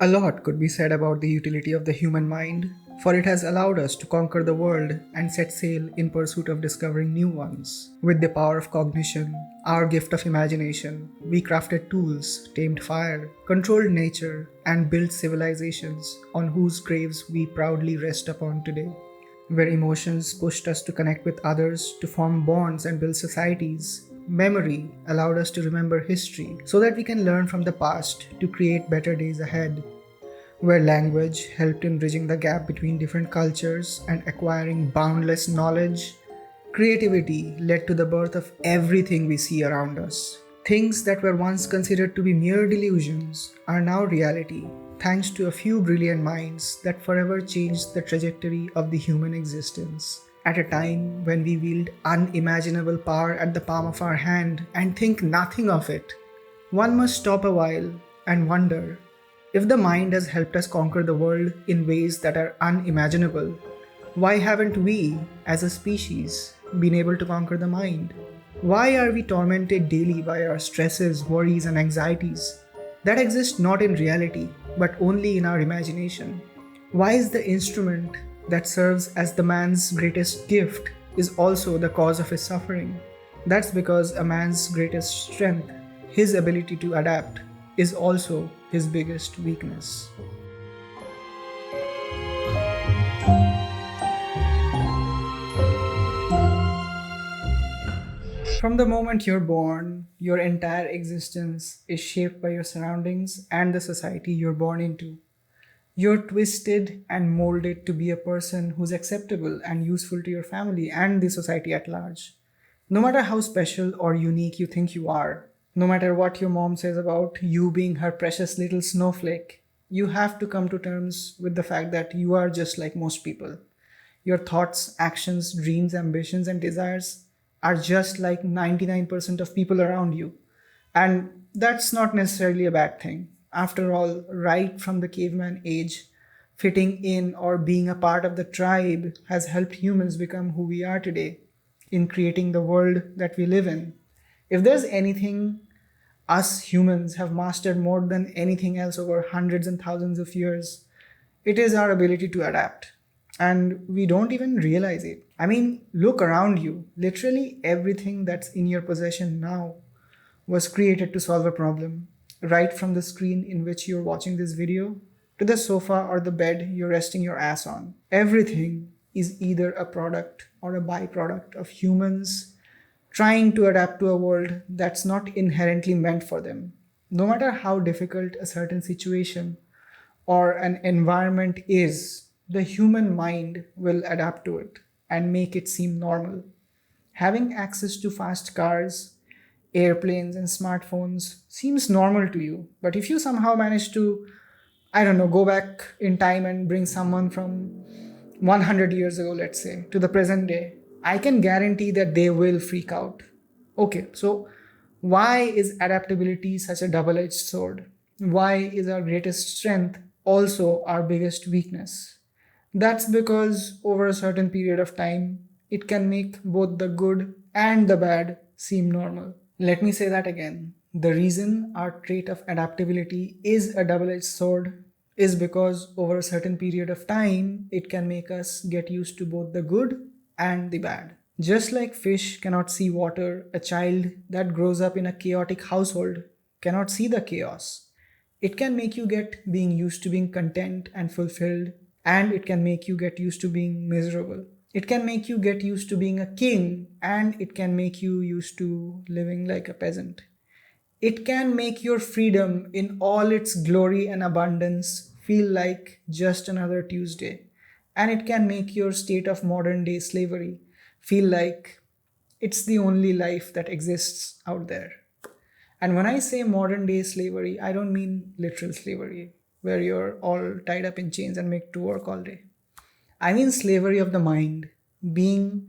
A lot could be said about the utility of the human mind, for it has allowed us to conquer the world and set sail in pursuit of discovering new ones. With the power of cognition, our gift of imagination, we crafted tools, tamed fire, controlled nature, and built civilizations on whose graves we proudly rest upon today. Where emotions pushed us to connect with others, to form bonds and build societies, memory allowed us to remember history so that we can learn from the past to create better days ahead. Where language helped in bridging the gap between different cultures and acquiring boundless knowledge, creativity led to the birth of everything we see around us. Things that were once considered to be mere delusions are now reality, thanks to a few brilliant minds that forever changed the trajectory of the human existence. At a time when we wield unimaginable power at the palm of our hand and think nothing of it, one must stop a while and wonder if the mind has helped us conquer the world in ways that are unimaginable. Why haven't we, as a species, been able to conquer the mind? Why are we tormented daily by our stresses, worries, and anxieties that exist not in reality but only in our imagination? Why is the instrument that serves as the man's greatest gift is also the cause of his suffering? That's because a man's greatest strength, his ability to adapt, is also his biggest weakness. From the moment you're born, your entire existence is shaped by your surroundings and the society you're born into. You're twisted and molded to be a person who's acceptable and useful to your family and the society at large. No matter how special or unique you think you are, no matter what your mom says about you being her precious little snowflake, you have to come to terms with the fact that you are just like most people. Your thoughts, actions, dreams, ambitions, and desires are just like 99% of people around you. And that's not necessarily a bad thing. After all, right from the caveman age, fitting in or being a part of the tribe has helped humans become who we are today in creating the world that we live in. If there's anything us humans have mastered more than anything else over hundreds and thousands of years, it is our ability to adapt. And we don't even realize it. I mean, look around you. Literally everything that's in your possession now was created to solve a problem. Right from the screen in which you're watching this video to the sofa or the bed you're resting your ass on. Everything is either a product or a byproduct of humans trying to adapt to a world that's not inherently meant for them. No matter how difficult a certain situation or an environment is, the human mind will adapt to it and make it seem normal. Having access to fast cars, airplanes, and smartphones seems normal to you. But if you somehow manage to, I don't know, go back in time and bring someone from 100 years ago, let's say, to the present day, I can guarantee that they will freak out. Okay, so why is adaptability such a double edged sword? Why is our greatest strength also our biggest weakness? That's because over a certain period of time, it can make both the good and the bad seem normal. Let me say that again. The reason our trait of adaptability is a double edged sword is because over a certain period of time, it can make us get used to both the good and the bad. Just like fish cannot see water, a child that grows up in a chaotic household cannot see the chaos. It can make you get being used to being content and fulfilled, and it can make you get used to being miserable. It can make you get used to being a king, and it can make you used to living like a peasant. It can make your freedom in all its glory and abundance feel like just another Tuesday. And it can make your state of modern day slavery feel like it's the only life that exists out there. And when I say modern day slavery, I don't mean literal slavery, where you're all tied up in chains and make to work all day. I mean slavery of the mind, being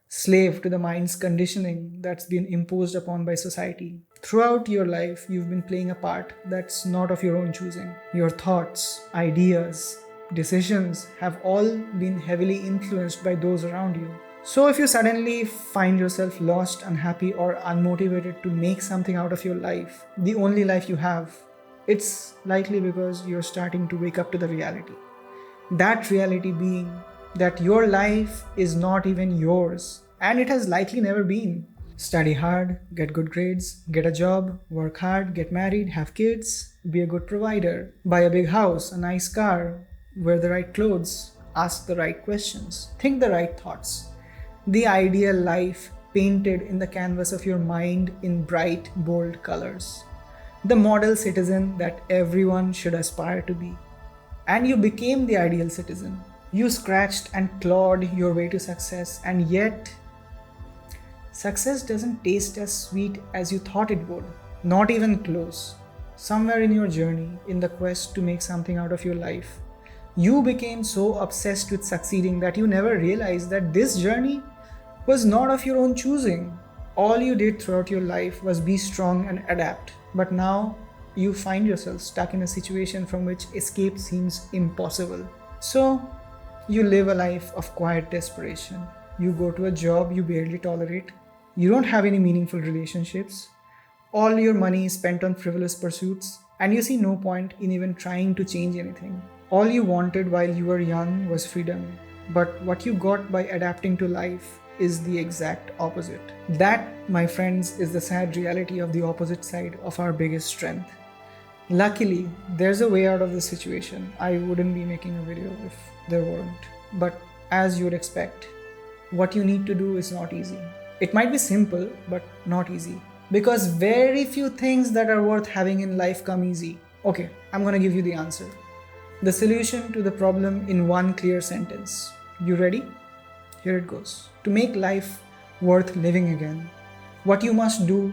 slave to the mind's conditioning that's been imposed upon by society. Throughout your life, you've been playing a part that's not of your own choosing. Your thoughts, ideas, decisions have all been heavily influenced by those around you. So if you suddenly find yourself lost, unhappy, or unmotivated to make something out of your life, the only life you have, It's likely because you're starting to wake up to the reality. That reality being that your life is not even yours, and it has likely never been. Study hard, get good grades, get a job, work hard, get married, have kids, be a good provider, buy a big house, a nice car, wear the right clothes, ask the right questions, think the right thoughts. The ideal life painted in the canvas of your mind in bright, bold colors. The model citizen that everyone should aspire to be. And you became the ideal citizen. You scratched and clawed your way to success, and yet success doesn't taste as sweet as you thought it would. Not even close. Somewhere in your journey, in the quest to make something out of your life, you became so obsessed with succeeding that you never realized that this journey was not of your own choosing. All you did throughout your life was be strong and adapt. But now you find yourself stuck in a situation from which escape seems impossible. So you live a life of quiet desperation. You go to a job you barely tolerate. You don't have any meaningful relationships. All your money is spent on frivolous pursuits, and you see no point in even trying to change anything. All you wanted while you were young was freedom, but what you got by adapting to life is the exact opposite. That, my friends, is the sad reality of the opposite side of our biggest strength. Luckily, there's a way out of this situation. I wouldn't be making a video if there weren't. But as you'd expect, what you need to do is not easy. It might be simple, but not easy. Because very few things that are worth having in life come easy. Okay, I'm gonna give you the answer. The solution to the problem in one clear sentence. You ready? Here it goes. To make life worth living again, what you must do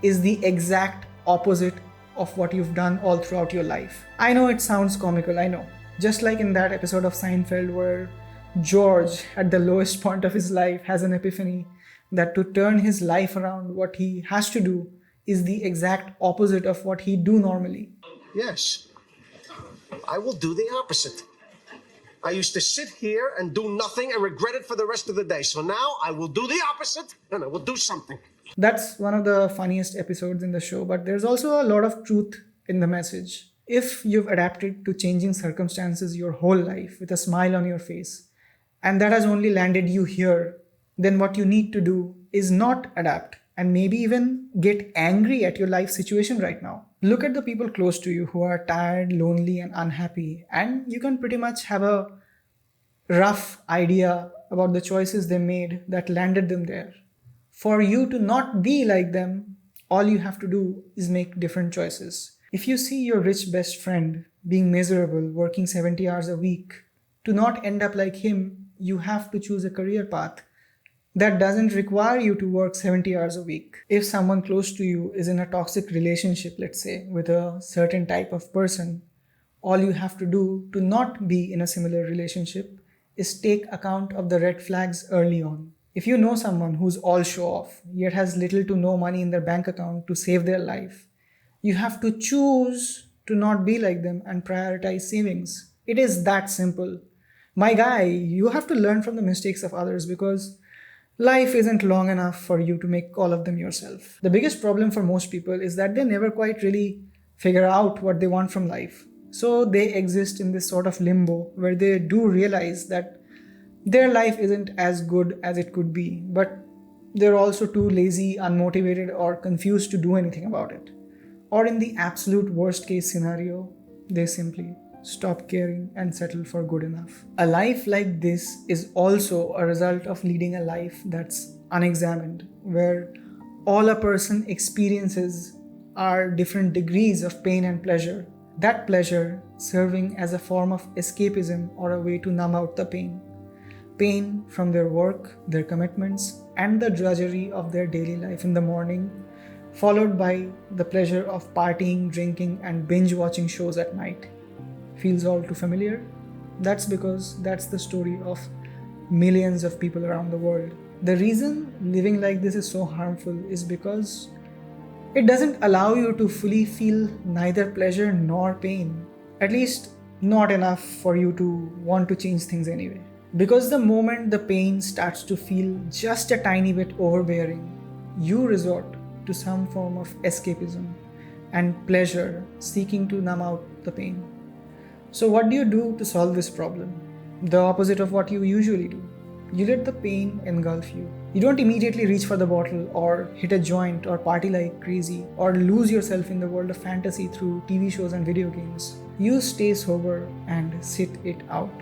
is the exact opposite of what you've done all throughout your life. I know it sounds comical, I know. Just like in that episode of Seinfeld where George, at the lowest point of his life, has an epiphany that to turn his life around, what he has to do is the exact opposite of what he do normally. Yes, I will do the opposite. I used to sit here and do nothing and regret it for the rest of the day. So now I will do the opposite and I will do something. That's one of the funniest episodes in the show, but there's also a lot of truth in the message. If you've adapted to changing circumstances your whole life with a smile on your face, and that has only landed you here, then what you need to do is not adapt and maybe even get angry at your life situation right now. Look at the people close to you who are tired, lonely, and unhappy, and you can pretty much have a rough idea about the choices they made that landed them there. For you to not be like them, all you have to do is make different choices. If you see your rich best friend being miserable, working 70 hours a week, to not end up like him, you have to choose a career path that doesn't require you to work 70 hours a week. If someone close to you is in a toxic relationship, let's say, with a certain type of person, all you have to do to not be in a similar relationship is take account of the red flags early on. If you know someone who's all show off, yet has little to no money in their bank account to save their life, you have to choose to not be like them and prioritize savings. It is that simple. My guy, you have to learn from the mistakes of others because life isn't long enough for you to make all of them yourself. The biggest problem for most people is that they never quite really figure out what they want from life. So they exist in this sort of limbo where they do realize that their life isn't as good as it could be, but they're also too lazy, unmotivated, or confused to do anything about it. Or in the absolute worst case scenario, they simply stop caring and settle for good enough. A life like this is also a result of leading a life that's unexamined, where all a person experiences are different degrees of pain and pleasure. That pleasure serving as a form of escapism or a way to numb out the pain. Pain from their work, their commitments, and the drudgery of their daily life in the morning, followed by the pleasure of partying, drinking, and binge watching shows at night. Feels all too familiar? That's because that's the story of millions of people around the world. The reason living like this is so harmful is because it doesn't allow you to fully feel neither pleasure nor pain. At least not enough for you to want to change things anyway. Because the moment the pain starts to feel just a tiny bit overbearing, you resort to some form of escapism. and pleasure, seeking to numb out the pain. So, what do you do to solve this problem? The opposite of what you usually do. You let the pain engulf you. You don't immediately reach for the bottle or hit a joint or party like crazy or lose yourself in the world of fantasy through TV shows and video games. You stay sober and sit it out.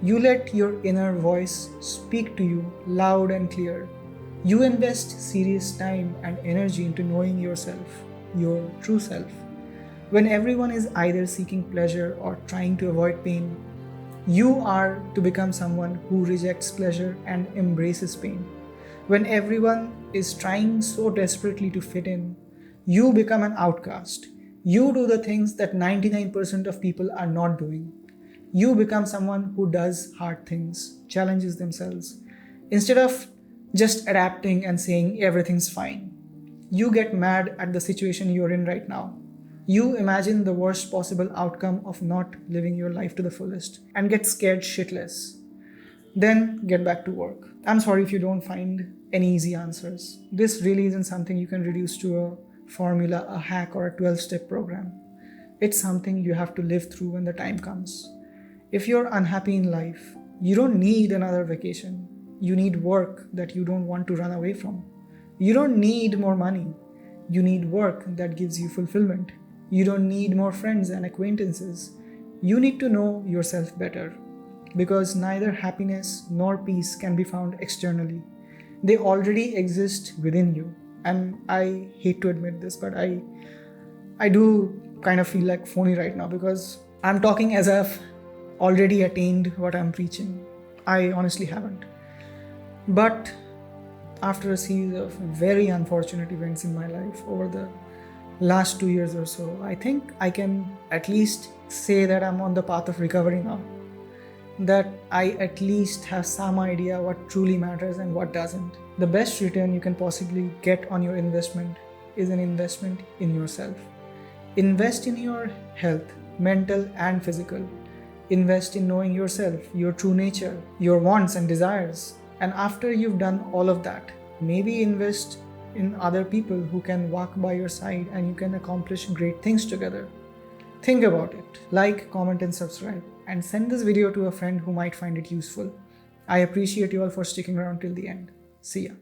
You let your inner voice speak to you loud and clear. You invest serious time and energy into knowing yourself, your true self. When everyone is either seeking pleasure or trying to avoid pain, you are to become someone who rejects pleasure and embraces pain. When everyone is trying so desperately to fit in, you become an outcast. You do the things that 99% of people are not doing. You become someone who does hard things, challenges themselves. Instead of just adapting and saying everything's fine, you get mad at the situation you're in right now. You imagine the worst possible outcome of not living your life to the fullest and get scared shitless. Then get back to work. I'm sorry if you don't find any easy answers. This really isn't something you can reduce to a formula, a hack, or a 12-step program. It's something you have to live through when the time comes. If you're unhappy in life, you don't need another vacation. You need work that you don't want to run away from. You don't need more money. You need work that gives you fulfillment. You don't need more friends and acquaintances. You need to know yourself better, because neither happiness nor peace can be found externally. They already exist within you. And I hate to admit this, but I do kind of feel like phony right now because I'm talking as if I've already attained what I'm preaching. I honestly haven't. But after a series of very unfortunate events in my life over the last 2 years or so, I think I can at least say that I'm on the path of recovery now. That I at least have some idea what truly matters and what doesn't. The best return you can possibly get on your investment is an investment in yourself. Invest in your health, mental and physical. Invest in knowing yourself, your true nature, your wants and desires. And after you've done all of that, maybe invest in other people who can walk by your side and you can accomplish great things together. Think about it. Like, comment, and subscribe. And send this video to a friend who might find it useful. I appreciate you all for sticking around till the end. See ya.